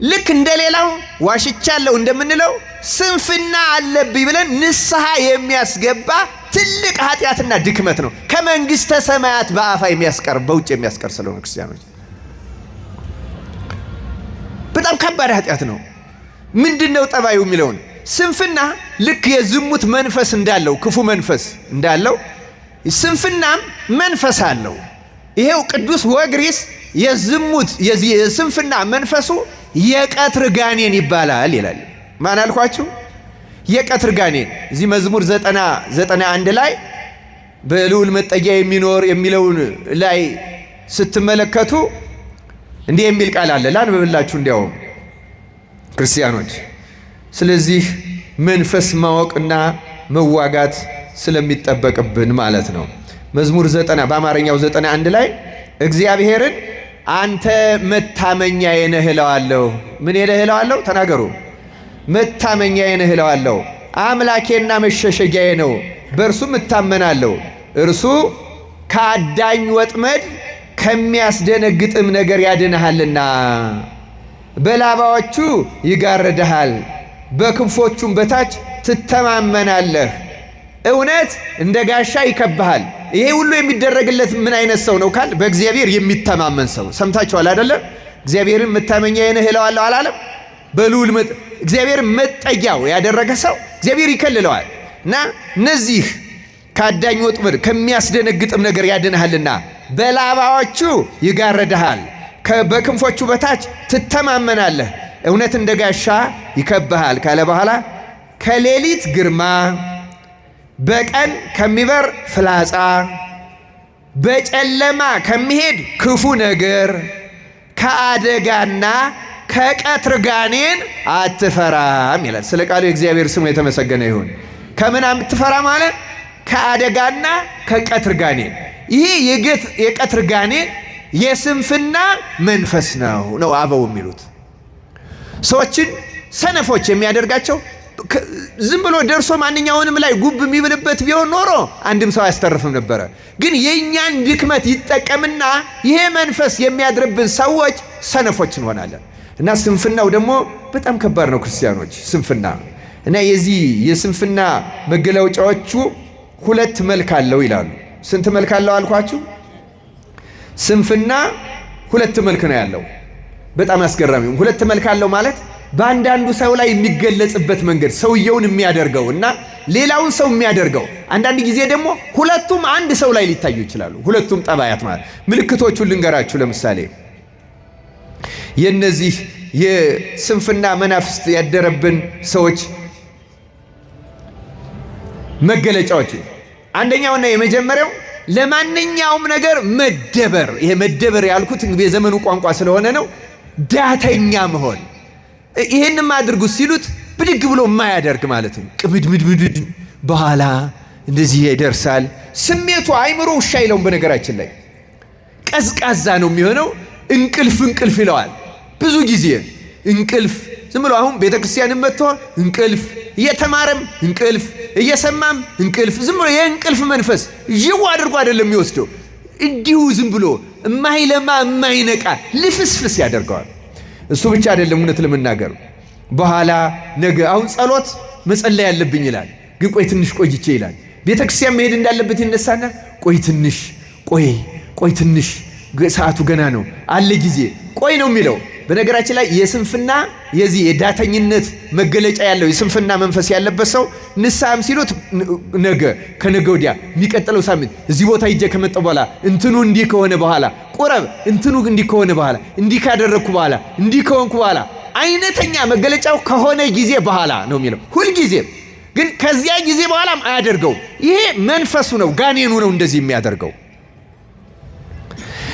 ልክ እንደሌላው ዋሽቻለሁ እንደምንለው ስንፍና አለብኝ ብለን ንስሐ የሚያስገባ ትልቅ ኃጢአትና ድክመት ነው። ከመንግሥተ ሰማያት በአፋ የሚያስቀር በውጭ የሚያስቀር ስለሆነ ክርስቲያኖች በጣም ከባድ ኃጢአት ነው። ምንድነው ጠባዩ የሚለውን ስንፍና ልክ የዝሙት መንፈስ እንዳለው ክፉ መንፈስ እንዳለው ስንፍናም መንፈስ አለው። ይሄው ቅዱስ ወግሪስ የዝሙት የስንፍና መንፈሱ የቀትር ጋኔን ይባላል ይላል። ማን አልኳችሁ? የቀትር ጋኔን። እዚህ መዝሙር 91 ላይ በልዑል መጠጊያ የሚኖር የሚለውን ላይ ስትመለከቱ እንዲህ የሚል ቃል አለ። ላንብብላችሁ እንዲያውም ክርስቲያኖች። ስለዚህ መንፈስ ማወቅና መዋጋት ስለሚጠበቅብን ማለት ነው። መዝሙር 90 በአማርኛው 91 ላይ እግዚአብሔርን አንተ መታመኛዬ ነህ እለዋለሁ። ምን እለዋለሁ? ተናገሩ። መታመኛዬ ነህ እለዋለሁ። አምላኬና መሸሸጊያዬ ነው፣ በእርሱም እታመናለሁ። እርሱ ከአዳኝ ወጥመድ ከሚያስደነግጥም ነገር ያድንሃልና። በላባዎቹ ይጋርድሃል፣ በክንፎቹም በታች ትተማመናለህ። እውነት እንደ ጋሻ ይከብሃል። ይሄ ሁሉ የሚደረግለት ምን አይነት ሰው ነው ካል በእግዚአብሔር የሚተማመን ሰው። ሰምታችኋል አይደለም? እግዚአብሔርን መታመኛዬ ነህ እለዋለሁ አላለም? በልዑል እግዚአብሔርን መጠጊያው ያደረገ ሰው እግዚአብሔር ይከልለዋል። እና እነዚህ ከአዳኝ ወጥመድ ከሚያስደነግጥም ነገር ያድንሃልና በላባዎቹ ይጋርድሃል፣ በክንፎቹ በታች ትተማመናለህ። እውነት እንደ ጋሻ ይከብሃል ካለ በኋላ ከሌሊት ግርማ፣ በቀን ከሚበር ፍላጻ፣ በጨለማ ከሚሄድ ክፉ ነገር፣ ከአደጋና ከቀትር ጋኔን አትፈራም ይላል። ስለ ቃሉ የእግዚአብሔር ስሙ የተመሰገነ ይሁን። ከምን አትፈራ ማለት? ከአደጋና ከቀትር ጋኔን። ይህ የቀትር ጋኔን የስንፍና መንፈስ ነው አበው የሚሉት። ሰዎችን ሰነፎች የሚያደርጋቸው ዝም ብሎ ደርሶ ማንኛውንም ላይ ጉብ የሚብልበት ቢሆን ኖሮ አንድም ሰው አያስተርፍም ነበረ። ግን የእኛን ድክመት ይጠቀምና ይሄ መንፈስ የሚያድርብን ሰዎች ሰነፎች እንሆናለን። እና ስንፍናው ደግሞ በጣም ከባድ ነው ክርስቲያኖች፣ ስንፍና እና የዚህ የስንፍና መገለጫዎቹ ሁለት መልክ አለው ይላሉ። ስንት መልክ አለው አልኳችሁ? ስንፍና ሁለት መልክ ነው ያለው። በጣም አስገራሚ ሁለት መልክ አለው ማለት በአንዳንዱ ሰው ላይ የሚገለጽበት መንገድ ሰውየውን የሚያደርገው እና ሌላውን ሰው የሚያደርገው፣ አንዳንድ ጊዜ ደግሞ ሁለቱም አንድ ሰው ላይ ሊታዩ ይችላሉ። ሁለቱም ጠባያት ማለት ምልክቶቹን ልንገራችሁ። ለምሳሌ የነዚህ የስንፍና መናፍስት ያደረብን ሰዎች መገለጫዎች፣ አንደኛውና የመጀመሪያው ለማንኛውም ነገር መደበር። ይሄ መደበር ያልኩት የዘመኑ ቋንቋ ስለሆነ ነው። ዳተኛ መሆን። ይሄንም አድርጉ ሲሉት ብድግ ብሎ የማያደርግ ማለት ነው። ቅምድምድምድ በኋላ እንደዚህ ይደርሳል። ስሜቱ አይምሮ ውሻ አይለውም። በነገራችን ላይ ቀዝቃዛ ነው የሚሆነው። እንቅልፍ ይለዋል። ብዙ ጊዜ እንቅልፍ ዝም ብሎ አሁን ቤተክርስቲያንም መጥቶ እንቅልፍ፣ እየተማረም እንቅልፍ፣ እየሰማም እንቅልፍ፣ ዝም ብሎ የእንቅልፍ መንፈስ ይው አድርጎ አይደለም የሚወስደው። እንዲሁ ዝም ብሎ የማይለማ የማይነቃ ልፍስፍስ ያደርገዋል። እሱ ብቻ አይደለም፣ እውነት ለመናገር በኋላ ነገ አሁን ጸሎት መጸለይ ያለብኝ ይላል፣ ግን ቆይ ትንሽ ቆይቼ ይላል። ቤተክርስቲያን መሄድ እንዳለበት ይነሳና ቆይ ትንሽ ሰዓቱ ገና ነው አለ ጊዜ ቆይ ነው የሚለው። በነገራችን ላይ የስንፍና የዚህ የዳተኝነት መገለጫ ያለው የስንፍና መንፈስ ያለበት ሰው ንስሐም ሲሉት ነገ ከነገ ወዲያ የሚቀጥለው ሳምንት እዚህ ቦታ ሂጄ ከመጣሁ በኋላ እንትኑ እንዲህ ከሆነ በኋላ ቆረብ እንትኑ እንዲህ ከሆነ በኋላ እንዲህ ካደረግኩ በኋላ እንዲህ ከሆንኩ በኋላ አይነተኛ መገለጫው ከሆነ ጊዜ በኋላ ነው የሚለው። ሁልጊዜ ግን ከዚያ ጊዜ በኋላም አያደርገው። ይሄ መንፈሱ ነው፣ ጋኔኑ ነው እንደዚህ የሚያደርገው።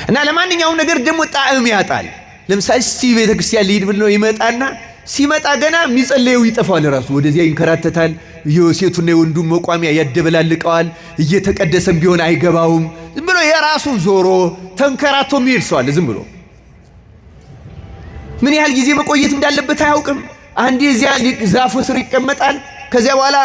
እና ለማንኛውም ነገር ደግሞ ጣዕም ያጣል። ለምሳሌ ቤተክርስቲያን ሊሄድ ብሎ ይመጣና ሲመጣ ገና የሚጸለየው ይጠፋል። ራሱ ወደዚያ ይንከራተታል። የሴቱና የወንዱን መቋሚያ ያደበላልቀዋል። እየተቀደሰም ቢሆን አይገባውም። ዝም ብሎ የራሱን ዞሮ ተንከራቶ የሚሄድ ሰው አለ። ዝም ብሎ ምን ያህል ጊዜ መቆየት እንዳለበት አያውቅም። አንዴ እዚያ ዛፉ ስር ይቀመጣል። ከዚያ በኋላ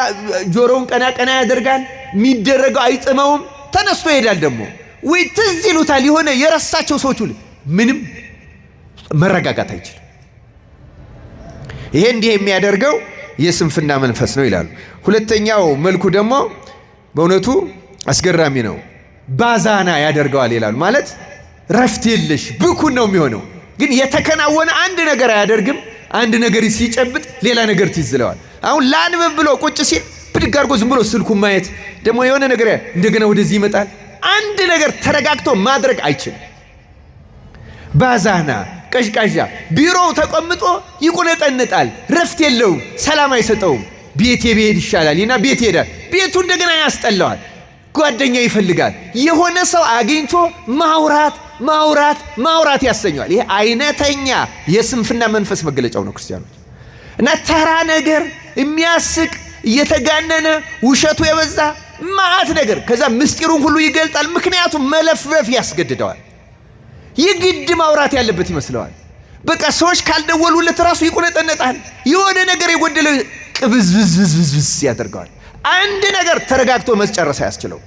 ጆሮውን ቀና ያደርጋል። የሚደረገው አይጥመውም። ተነስቶ ይሄዳል። ደግሞ ወይ ትዝ ይሉታል የሆነ የረሳቸው ሰዎች ሁሉ ምንም መረጋጋት አይችልም። ይሄ እንዲህ የሚያደርገው የስንፍና መንፈስ ነው ይላሉ። ሁለተኛው መልኩ ደግሞ በእውነቱ አስገራሚ ነው። ባዛና ያደርገዋል ይላሉ። ማለት ረፍት የለሽ ብኩን ነው የሚሆነው። ግን የተከናወነ አንድ ነገር አያደርግም። አንድ ነገር ሲጨብጥ ሌላ ነገር ትይዝለዋል። አሁን ላንብብ ብሎ ቁጭ ሲል ብድግ አድርጎ ዝም ብሎ ስልኩ ማየት፣ ደግሞ የሆነ ነገር እንደገና ወደዚህ ይመጣል። አንድ ነገር ተረጋግቶ ማድረግ አይችልም። ባዛና ቀዥቃዣ፣ ቢሮው ተቀምጦ ይቁነጠነጣል። ረፍት የለውም፣ ሰላም አይሰጠውም። ቤቴ ብሄድ ይሻላል እና ቤት ይሄዳል። ቤቱ እንደገና ያስጠላዋል። ጓደኛ ይፈልጋል። የሆነ ሰው አግኝቶ ማውራት ያሰኘዋል። ይሄ አይነተኛ የስንፍና መንፈስ መገለጫው ነው ክርስቲያኖች። እና ተራ ነገር የሚያስቅ እየተጋነነ ውሸቱ የበዛ ማአት ነገር፣ ከዛ ምስጢሩን ሁሉ ይገልጣል። ምክንያቱም መለፍለፍ ያስገድደዋል። የግድ ማውራት ያለበት ይመስለዋል። በቃ ሰዎች ካልደወሉለት ራሱ ይቁነጠነጣል። የሆነ ነገር የጎደለው ቅብዝብዝብዝብዝ ያደርገዋል። አንድ ነገር ተረጋግቶ መስጨረስ አያስችለው።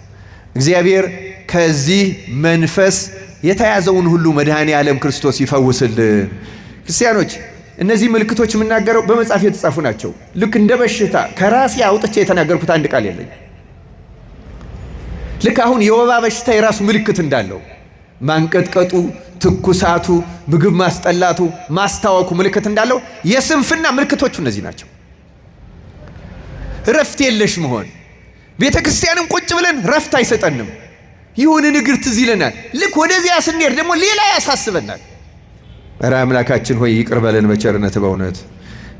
እግዚአብሔር ከዚህ መንፈስ የተያዘውን ሁሉ መድኃኔ ዓለም ክርስቶስ ይፈውስልን። ክርስቲያኖች እነዚህ ምልክቶች የምናገረው በመጽሐፍ የተጻፉ ናቸው። ልክ እንደ በሽታ ከራሴ አውጥቼ የተናገርኩት አንድ ቃል የለኝ። ልክ አሁን የወባ በሽታ የራሱ ምልክት እንዳለው ማንቀጥቀጡ፣ ትኩሳቱ፣ ምግብ ማስጠላቱ፣ ማስታወኩ ምልክት እንዳለው የስንፍና ምልክቶቹ እነዚህ ናቸው። ረፍት የለሽ መሆን። ቤተ ክርስቲያንም ቁጭ ብለን ረፍት አይሰጠንም። ይሁን ንግር ትዝ ይለናል። ልክ ወደዚያ ስንሄድ ደግሞ ሌላ ያሳስበናል። ኧረ አምላካችን ሆይ ይቅር በለን በቸርነት በእውነት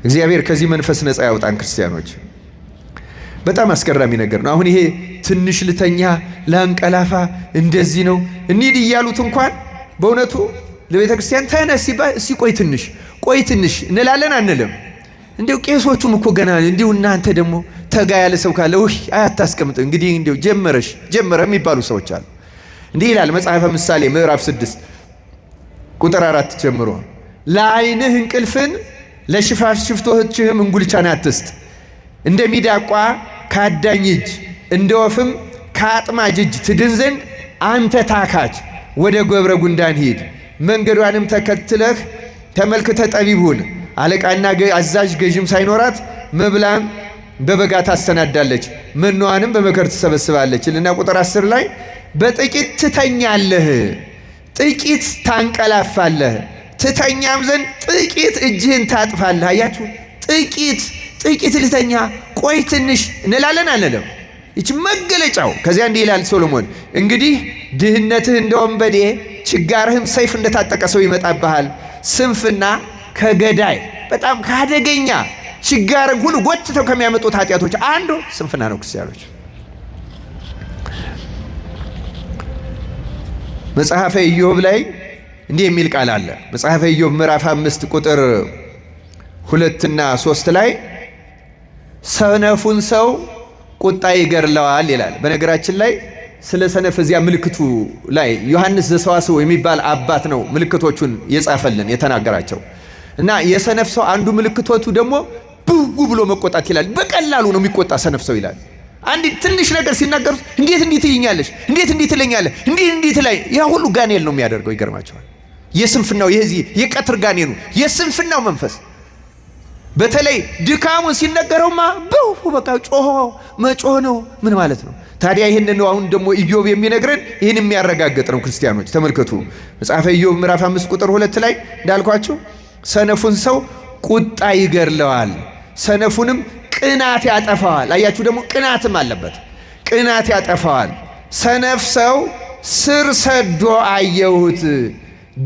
እግዚአብሔር ከዚህ መንፈስ ነፃ ያውጣን። ክርስቲያኖች በጣም አስገራሚ ነገር ነው። አሁን ይሄ ትንሽ ልተኛ ላንቀላፋ እንደዚህ ነው እንሂድ እያሉት እንኳን በእውነቱ ለቤተ ክርስቲያን ተነስ ሲባል እስቲ ቆይ ትንሽ እንላለን አንልም። እንዲው ቄሶቹም እኮ ገና እንዲው እናንተ ደግሞ ተጋ ያለ ሰው ካለ አያታስቀምጥ እንግዲህ እንዲው ጀመረ የሚባሉ ሰዎች አሉ። እንዲህ ይላል መጽሐፈ ምሳሌ ምዕራፍ 6 ቁጥር 4 ጀምሮ ለዓይንህ እንቅልፍን ለሽፋሽፍቶችህም እንጉልቻን አትስጥ። እንደ ሚዳቋ ከአዳኝ እጅ እንደ ወፍም ከአጥማጅ እጅ ትድን ዘንድ አንተ ታካች ወደ ገብረ ጉንዳን ሂድ። መንገዷንም ተከትለህ ተመልክተ ጠቢቡን አለቃና አዛዥ ገዥም ሳይኖራት መብላም በበጋ ታሰናዳለች፣ መኖዋንም በመከር ትሰበስባለች እና ቁጥር 10 ላይ በጥቂት ትተኛለህ፣ ጥቂት ታንቀላፋለህ፣ ትተኛም ዘንድ ጥቂት እጅህን ታጥፋለህ። አያችሁ፣ ጥቂት ልተኛ፣ ቆይ ትንሽ እንላለን አንለም። ይች መገለጫው። ከዚያ እንዲህ ይላል ሶሎሞን፣ እንግዲህ ድህነትህ እንደ ወንበዴ ችጋርህም ሰይፍ እንደታጠቀ ሰው ይመጣብሃል። ስንፍና ከገዳይ በጣም ካደገኛ ችጋርን ሁሉ ጎትተው ከሚያመጡት ኃጢአቶች አንዱ ስንፍና ነው። ክርስቲያኖች መጽሐፈ ኢዮብ ላይ እንዲህ የሚል ቃል አለ። መጽሐፈ ኢዮብ ምዕራፍ 5 ቁጥር 2 እና 3 ላይ ሰነፉን ሰው ቁጣ ይገድለዋል ይላል። በነገራችን ላይ ስለ ሰነፍ እዚያ ምልክቱ ላይ ዮሐንስ ዘሰዋስው የሚባል አባት ነው ምልክቶቹን የጻፈልን የተናገራቸው። እና የሰነፍ ሰው አንዱ ምልክቶቱ ደግሞ ብው ብሎ መቆጣት ይላል። በቀላሉ ነው የሚቆጣ ሰነፍ ሰው ይላል። አንድ ትንሽ ነገር ሲናገሩት እንዴት ትይኛለሽ፣ እንዴት ትለኛለህ፣ እንዴት ላይ ያ ሁሉ ጋኔል ነው የሚያደርገው። ይገርማቸዋል። የስንፍናው የዚህ የቀትር ጋኔኑ የስንፍናው መንፈስ በተለይ ድካሙን ሲነገረውማ ብው በቃ መጮህ ነው። ምን ማለት ነው ታዲያ? ይህን ነው አሁን ደግሞ ኢዮብ የሚነግረን፣ ይህን የሚያረጋግጥ ነው። ክርስቲያኖች ተመልከቱ። መጽሐፈ ኢዮብ ምዕራፍ 5 ቁጥር 2 ላይ እንዳልኳችሁ ሰነፉን ሰው ቁጣ ይገድለዋል፣ ሰነፉንም ቅናት ያጠፋዋል። አያችሁ ደግሞ ቅናትም አለበት። ቅናት ያጠፋዋል። ሰነፍ ሰው ስር ሰዶ አየሁት፣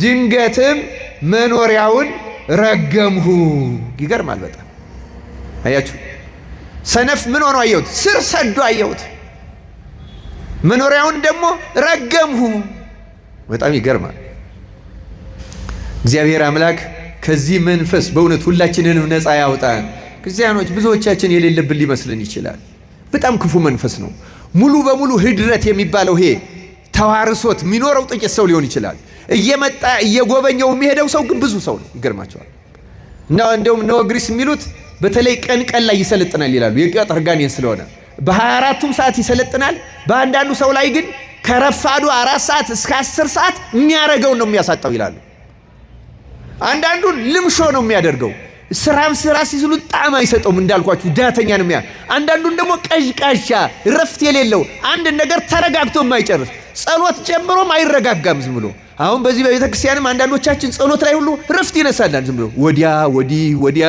ድንገትም መኖሪያውን ረገምሁ። ይገርማል በጣም አያችሁ። ሰነፍ ምን ሆኖ አየሁት? ስር ሰዶ አየሁት፣ መኖሪያውን ደግሞ ረገምሁ። በጣም ይገርማል። እግዚአብሔር አምላክ ከዚህ መንፈስ በእውነት ሁላችንንም ነፃ ያውጣን። ክርስቲያኖች ብዙዎቻችን የሌለብን ሊመስልን ይችላል። በጣም ክፉ መንፈስ ነው። ሙሉ በሙሉ ህድረት የሚባለው ይሄ ተዋርሶት የሚኖረው ጥቂት ሰው ሊሆን ይችላል። እየመጣ እየጎበኘው የሚሄደው ሰው ግን ብዙ ሰው ነው። ይገርማቸዋል። እና እንደውም ነወግሪስ የሚሉት በተለይ ቀን ላይ ይሰለጥናል ይላሉ። የቀትር ጋኔን ስለሆነ በ24ቱም ሰዓት ይሰለጥናል። በአንዳንዱ ሰው ላይ ግን ከረፋዱ 4 ሰዓት እስከ 10 ሰዓት የሚያረገውን ነው የሚያሳጣው ይላሉ። አንዳንዱን ልምሾ ነው የሚያደርገው። ስራ ሲስሉ ጣዕም አይሰጠውም። እንዳልኳችሁ ዳተኛ ነው የሚያ። አንዳንዱን ደግሞ ቀዥቃዣ ረፍት የሌለው አንድ ነገር ተረጋግቶ የማይጨርስ ጸሎት ጀምሮም አይረጋጋም ዝም ብሎ። አሁን በዚህ በቤተ ክርስቲያንም አንዳንዶቻችን ጸሎት ላይ ሁሉ ረፍት ይነሳላል። ዝም ብሎ ወዲያ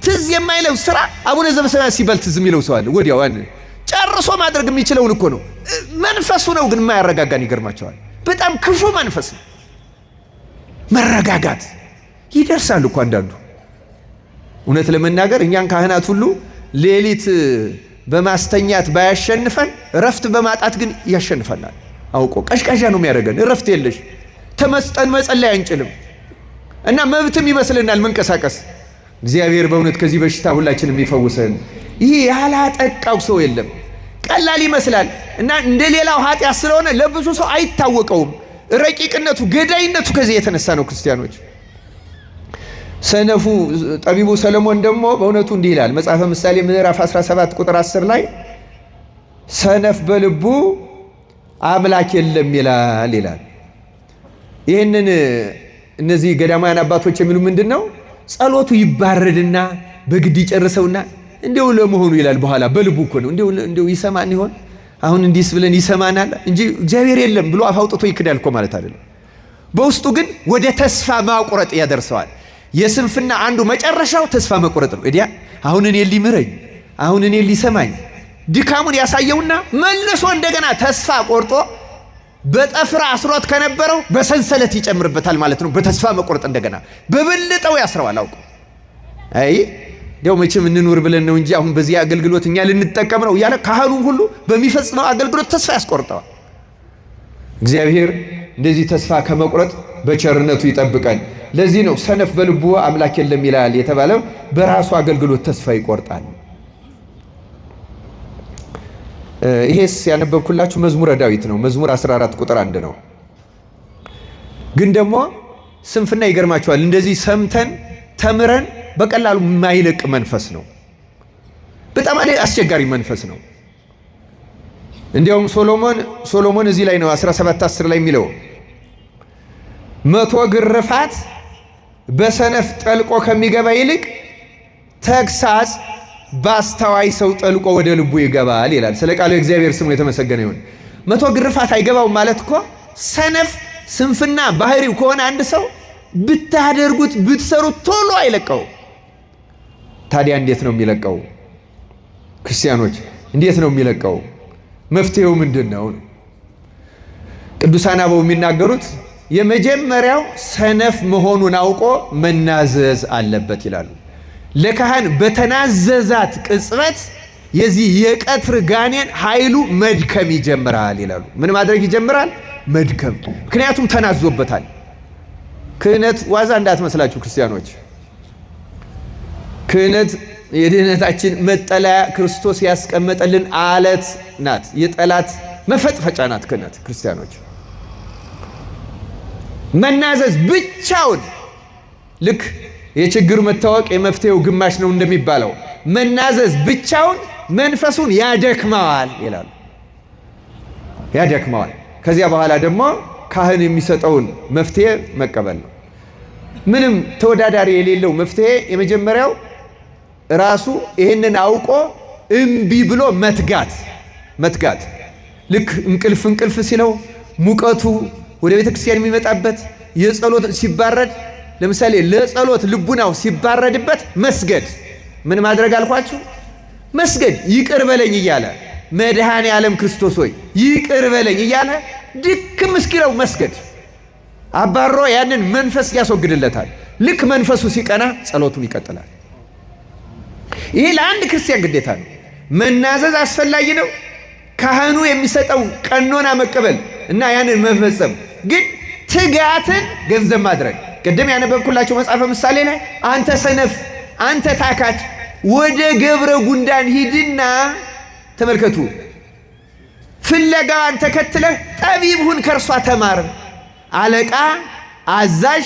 ትዝ የማይለው ስራ አቡነ ዘበሰማያት ሲባል ትዝ የሚለው ሰው አለ። ወዲያው ጨርሶ ማድረግ የሚችለውን እኮ ነው። መንፈሱ ነው ግን የማያረጋጋን። ይገርማቸዋል። በጣም ክፉ መንፈስ ነው። መረጋጋት ይደርሳል እኮ አንዳንዱ። እውነት ለመናገር እኛን ካህናት ሁሉ ሌሊት በማስተኛት ባያሸንፈን ረፍት በማጣት ግን ያሸንፈናል። አውቆ ቀዥቃዣ ነው የሚያደርገን። ረፍት የለሽ ተመስጠን መጸለይ አንችልም እና መብትም ይመስልናል መንቀሳቀስ። እግዚአብሔር በእውነት ከዚህ በሽታ ሁላችንም ይፈውሰን። ይህ ያላጠቃው ሰው የለም። ቀላል ይመስላል እና እንደ ሌላው ኃጢአት ስለሆነ ለብዙ ሰው አይታወቀውም። ረቂቅነቱ ገዳይነቱ ከዚህ የተነሳ ነው። ክርስቲያኖች ሰነፉ ጠቢቡ ሰለሞን ደግሞ በእውነቱ እንዲህ ይላል። መጽሐፈ ምሳሌ ምዕራፍ 17 ቁጥር 10 ላይ ሰነፍ በልቡ አምላክ የለም ይላል። ይህንን እነዚህ ገዳማውያን አባቶች የሚሉ ምንድን ነው? ጸሎቱ ይባረድና በግድ ይጨርሰውና እንደው ለመሆኑ ይላል በኋላ በልቡ እኮ ነው እንደው ይሰማን ይሆን አሁን እንዲስ ብለን ይሰማናል እንጂ እግዚአብሔር የለም ብሎ አፍ አውጥቶ ይክዳል እኮ ማለት አይደለም። በውስጡ ግን ወደ ተስፋ ማቁረጥ ያደርሰዋል። የስንፍና አንዱ መጨረሻው ተስፋ መቁረጥ ነው። እዲያ አሁን እኔ ሊምረኝ አሁን እኔ ሊሰማኝ ድካሙን ያሳየውና መልሶ እንደገና ተስፋ ቆርጦ በጠፍር አስሮት ከነበረው በሰንሰለት ይጨምርበታል ማለት ነው። በተስፋ መቁረጥ እንደገና በበለጠው ያስረዋል አውቆ። አይ እንደው መቼም እንኑር ብለን ነው እንጂ አሁን በዚህ አገልግሎት እኛ ልንጠቀም ነው እያለ ካህኑም ሁሉ በሚፈጽመው አገልግሎት ተስፋ ያስቆርጠዋል። እግዚአብሔር እንደዚህ ተስፋ ከመቁረጥ በቸርነቱ ይጠብቀን። ለዚህ ነው ሰነፍ በልቡ አምላክ የለም ይላል የተባለው። በራሱ አገልግሎት ተስፋ ይቆርጣል። ይሄስ ያነበብኩላችሁ መዝሙረ ዳዊት ነው። መዝሙር 14 ቁጥር 1 ነው። ግን ደግሞ ስንፍና ይገርማችኋል። እንደዚህ ሰምተን ተምረን በቀላሉ የማይለቅ መንፈስ ነው። በጣም አስቸጋሪ መንፈስ ነው። እንዲያውም ሶሎሞን እዚህ ላይ ነው 17:10 ላይ የሚለው 100 ግርፋት በሰነፍ ጠልቆ ከሚገባ ይልቅ ተግሳጽ በአስተዋይ ሰው ጠልቆ ወደ ልቡ ይገባል ይላል። ስለ ቃሉ የእግዚአብሔር ስሙ የተመሰገነ ይሁን። 100 ግርፋት አይገባውም ማለት እኮ ሰነፍ ስንፍና ባህሪው ከሆነ አንድ ሰው ብታደርጉት ብትሰሩት ቶሎ አይለቀው። ታዲያ እንዴት ነው የሚለቀው? ክርስቲያኖች እንዴት ነው የሚለቀው? መፍትሄው ምንድን ነው? ቅዱሳን አበው የሚናገሩት የመጀመሪያው ሰነፍ መሆኑን አውቆ መናዘዝ አለበት ይላሉ። ለካህን በተናዘዛት ቅጽበት የዚህ የቀትር ጋኔን ኃይሉ መድከም ይጀምራል ይላሉ። ምን ማድረግ ይጀምራል? መድከም። ምክንያቱም ተናዞበታል። ክህነት ዋዛ እንዳትመስላችሁ ክርስቲያኖች። ክህነት የድህነታችን መጠለያ ክርስቶስ ያስቀመጠልን አለት ናት። የጠላት መፈጥፈጫ ናት ክህነት። ክርስቲያኖች መናዘዝ ብቻውን ልክ የችግሩ መታወቅ የመፍትሄው ግማሽ ነው እንደሚባለው መናዘዝ ብቻውን መንፈሱን ያደክመዋል ይላሉ። ያደክመዋል። ከዚያ በኋላ ደግሞ ካህን የሚሰጠውን መፍትሄ መቀበል ነው። ምንም ተወዳዳሪ የሌለው መፍትሄ የመጀመሪያው ራሱ ይህንን አውቆ እምቢ ብሎ መትጋት። ልክ እንቅልፍ ሲለው ሙቀቱ ወደ ቤተ ክርስቲያን የሚመጣበት የጸሎት ሲባረድ፣ ለምሳሌ ለጸሎት ልቡናው ሲባረድበት መስገድ። ምን ማድረግ አልኳችሁ? መስገድ። ይቅር በለኝ እያለ መድኃኔ ዓለም ክርስቶስ ሆይ ይቅር በለኝ እያለ ድክም እስኪለው መስገድ አባሮ ያንን መንፈስ ያስወግድለታል። ልክ መንፈሱ ሲቀና ጸሎቱን ይቀጥላል። ይሄ ለአንድ ክርስቲያን ግዴታ ነው። መናዘዝ አስፈላጊ ነው። ካህኑ የሚሰጠው ቀኖና መቀበል እና ያንን መፈጸም ግን ትጋትን ገንዘብ ማድረግ። ቅድም ያነበብኩላቸው መጽሐፈ ምሳሌ ላይ አንተ ሰነፍ፣ አንተ ታካች ወደ ገብረ ጉንዳን ሂድና ተመልከቱ፣ ፍለጋዋን ተከትለህ ጠቢብ ሁን፣ ከእርሷ ተማር። አለቃ አዛዥ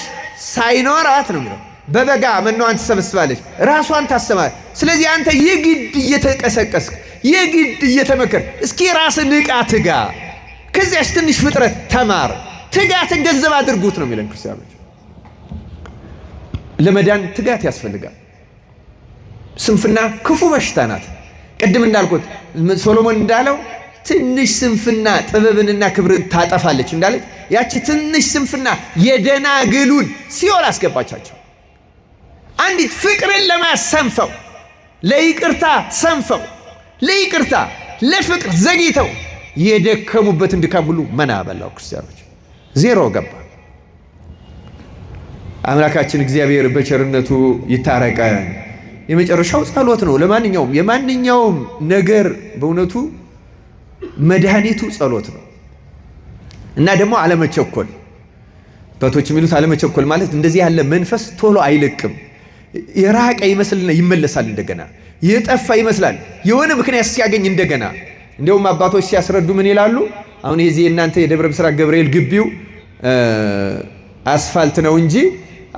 ሳይኖራት ነው የሚለው። በበጋ መኖዋን ትሰበስባለች፣ ራሷን ታሰማል። ስለዚህ አንተ የግድ እየተቀሰቀስክ የግድ እየተመከር እስኪ ራስህ ንቃ፣ ትጋ፣ ከዚያች ትንሽ ፍጥረት ተማር። ትጋትን ገንዘብ አድርጉት ነው የሚለን ክርስቲያኖች። ለመዳን ትጋት ያስፈልጋል። ስንፍና ክፉ በሽታ ናት። ቅድም እንዳልኩት ሶሎሞን እንዳለው ትንሽ ስንፍና ጥበብንና ክብርን ታጠፋለች እንዳለች ያቺ ትንሽ ስንፍና የደናግሉን ሲኦል አስገባቻቸው። አንዲት ፍቅርን ለማሰንፈው ለይቅርታ ሰንፈው ለይቅርታ ለፍቅር ዘግይተው የደከሙበትን ድካም ሁሉ መና በላው። ክርስቲያኖች ዜሮ ገባ። አምላካችን እግዚአብሔር በቸርነቱ ይታረቀን። የመጨረሻው ጸሎት ነው። ለማንኛውም የማንኛውም ነገር በእውነቱ መድኃኒቱ ጸሎት ነው እና ደግሞ አለመቸኮል። አባቶች የሚሉት አለመቸኮል ማለት እንደዚህ ያለ መንፈስ ቶሎ አይለቅም። የራቀ ይመስልና ይመለሳል። እንደገና የጠፋ ይመስላል የሆነ ምክንያት ሲያገኝ እንደገና። እንደውም አባቶች ሲያስረዱ ምን ይላሉ? አሁን የዚህ እናንተ የደብረ ምስራቅ ገብርኤል ግቢው አስፋልት ነው እንጂ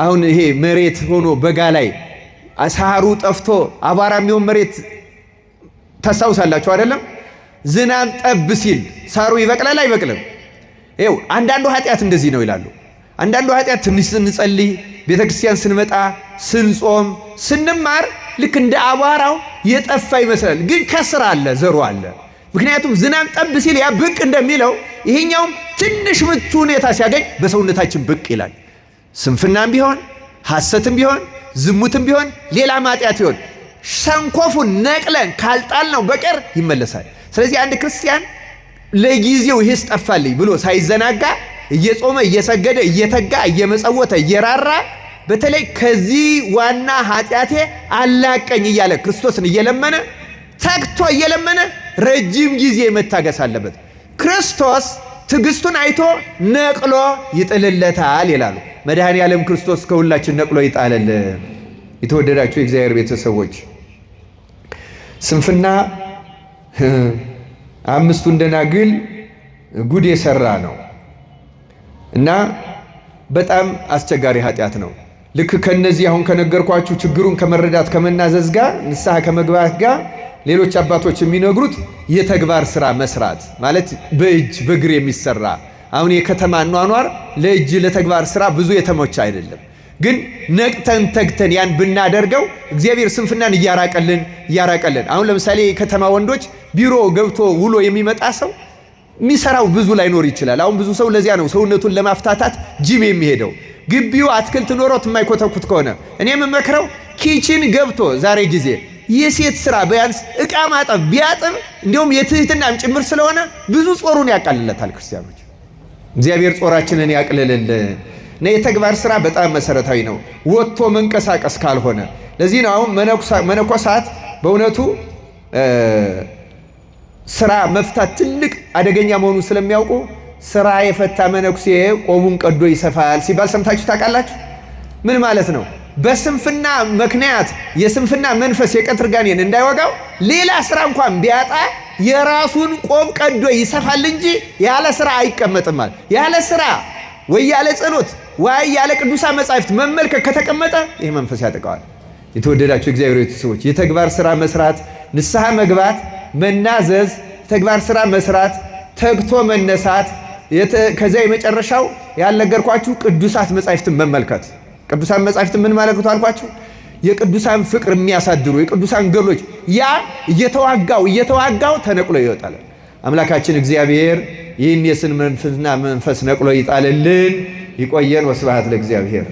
አሁን ይሄ መሬት ሆኖ በጋ ላይ ሳሩ ጠፍቶ አቧራ የሚሆን መሬት ታስታውሳላችሁ አይደለም? ዝናብ ጠብ ሲል ሳሩ ይበቅላል አይበቅልም? ይኸው አንዳንዱ ኃጢአት እንደዚህ ነው ይላሉ። አንዳንዱ ኃጢአት ትንሽ ስንጸልይ፣ ቤተክርስቲያን ስንመጣ፣ ስንጾም፣ ስንማር ልክ እንደ አቧራው የጠፋ ይመስላል፣ ግን ከስር አለ፣ ዘሩ አለ። ምክንያቱም ዝናብ ጠብ ሲል ያ ብቅ እንደሚለው ይሄኛውም ትንሽ ምቹ ሁኔታ ሲያገኝ በሰውነታችን ብቅ ይላል። ስንፍናም ቢሆን ሐሰትም ቢሆን ዝሙትም ቢሆን ሌላ ኃጢአት ቢሆን ሰንኮፉን ነቅለን ካልጣልነው በቀር ይመለሳል። ስለዚህ አንድ ክርስቲያን ለጊዜው ይህስ ጠፋልኝ ብሎ ሳይዘናጋ እየጾመ እየሰገደ እየተጋ እየመጸወተ እየራራ በተለይ ከዚህ ዋና ኃጢአቴ አላቀኝ እያለ ክርስቶስን እየለመነ ተግቶ እየለመነ ረጅም ጊዜ መታገስ አለበት። ክርስቶስ ትዕግስቱን አይቶ ነቅሎ ይጥልለታል ይላሉ። መድኃኔ ዓለም ክርስቶስ ከሁላችን ነቅሎ ይጣልልን። የተወደዳችሁ የእግዚአብሔር ቤተሰቦች ስንፍና አምስቱን ደናግል ጉድ የሰራ ነው እና በጣም አስቸጋሪ ኃጢአት ነው። ልክ ከነዚህ አሁን ከነገርኳችሁ ችግሩን ከመረዳት ከመናዘዝ ጋር ንስሐ ከመግባት ጋር ሌሎች አባቶች የሚነግሩት የተግባር ስራ መስራት ማለት በእጅ በእግር የሚሰራ አሁን የከተማ ኗኗር ለእጅ ለተግባር ስራ ብዙ የተመቸ አይደለም። ግን ነቅተን ተግተን ያን ብናደርገው እግዚአብሔር ስንፍናን እያራቀልን። አሁን ለምሳሌ የከተማ ወንዶች ቢሮ ገብቶ ውሎ የሚመጣ ሰው የሚሰራው ብዙ ላይኖር ይችላል። አሁን ብዙ ሰው ለዚያ ነው ሰውነቱን ለማፍታታት ጂም የሚሄደው። ግቢው አትክልት ኖሮት የማይኮተኩት ከሆነ እኔ የምመክረው ኪችን ገብቶ ዛሬ ጊዜ የሴት ስራ ቢያንስ ዕቃ ማጠብ ቢያጥብ እንዲሁም የትህትናም ጭምር ስለሆነ ብዙ ጾሩን ያቃልለታል። ክርስቲያኖች እግዚአብሔር ጾራችንን ያቅልልልን። እና የተግባር ስራ በጣም መሰረታዊ ነው፣ ወጥቶ መንቀሳቀስ ካልሆነ። ለዚህ ነው አሁን መነኮሳት በእውነቱ ስራ መፍታት ትልቅ አደገኛ መሆኑን ስለሚያውቁ ስራ የፈታ መነኩሴ ቆቡን ቀዶ ይሰፋል ሲባል ሰምታችሁ ታውቃላችሁ? ምን ማለት ነው? በስንፍና ምክንያት የስንፍና መንፈስ የቀትር ጋኔን እንዳይወጋው ሌላ ስራ እንኳን ቢያጣ የራሱን ቆብ ቀዶ ይሰፋል እንጂ ያለ ስራ አይቀመጥም ማለት። ያለ ስራ ወይ ያለ ጸሎት ወይ ያለ ቅዱሳን መጻሕፍት መመልከት ከተቀመጠ ይህ መንፈስ ያጠቃዋል። የተወደዳችሁ እግዚአብሔር ቤተሰቦች የተግባር ስራ መስራት፣ ንስሐ መግባት፣ መናዘዝ፣ ተግባር ስራ መስራት፣ ተግቶ መነሳት፣ ከዛ የመጨረሻው ያልነገርኳችሁ ቅዱሳት መጻሕፍትን መመልከት። ቅዱሳን መጻሕፍት ምን ማለት ነው አልኳችሁ? የቅዱሳን ፍቅር የሚያሳድሩ የቅዱሳን ገድሎች ያ እየተዋጋው ተነቅሎ ይወጣል። አምላካችን እግዚአብሔር ይህን የስንፍና መንፈስ ነቅሎ ይጣልልን። ይቆየን። ወስብሐት ለእግዚአብሔር።